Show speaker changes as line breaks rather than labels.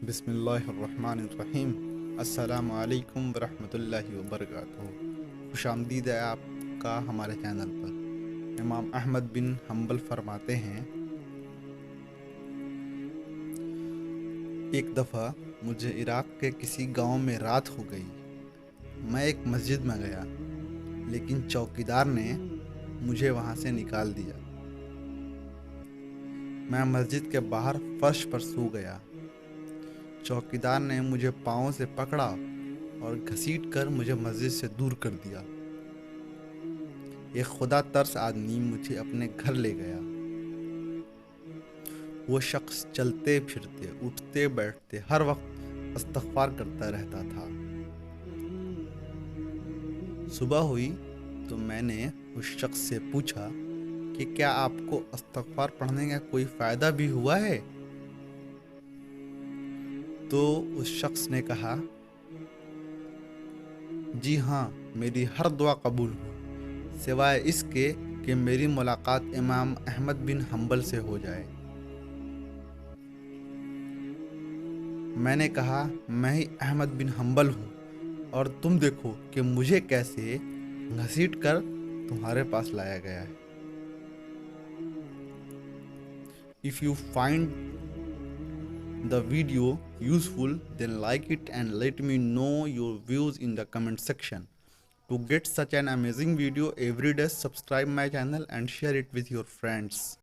بسم اللہ الرحمن الرحیم۔ السلام علیکم ورحمۃ اللہ وبرکاتہ۔ خوش آمدید ہے آپ کا ہمارے چینل پر۔ امام احمد بن حنبل فرماتے ہیں، ایک دفعہ مجھے عراق کے کسی گاؤں میں رات ہو گئی۔ میں ایک مسجد میں گیا، لیکن چوکیدار نے مجھے وہاں سے نکال دیا۔ میں مسجد کے باہر فرش پر سو گیا۔ چوکیدار نے مجھے پاؤں سے پکڑا اور گھسیٹ کر مجھے مسجد سے دور کر دیا۔ ایک خدا ترس آدمی مجھے اپنے گھر لے گیا۔ وہ شخص چلتے پھرتے، اٹھتے بیٹھتے ہر وقت استغفار کرتا رہتا تھا۔ صبح ہوئی تو میں نے اس شخص سے پوچھا کہ کیا آپ کو استغفار پڑھنے کا کوئی فائدہ بھی ہوا ہے؟ تو اس شخص نے کہا، جی ہاں، میری ہر دعا قبول ہوئی، سوائے اس کے کہ میری ملاقات امام احمد بن حنبل سے ہو جائے۔ میں نے کہا، میں ہی احمد بن حنبل ہوں، اور تم دیکھو کہ مجھے کیسے گھسیٹ کر تمہارے پاس لایا گیا ہے۔ If you find the video useful, then like it and let me know your views in the comment section. To get such an amazing video every day, subscribe my channel and share it with your friends.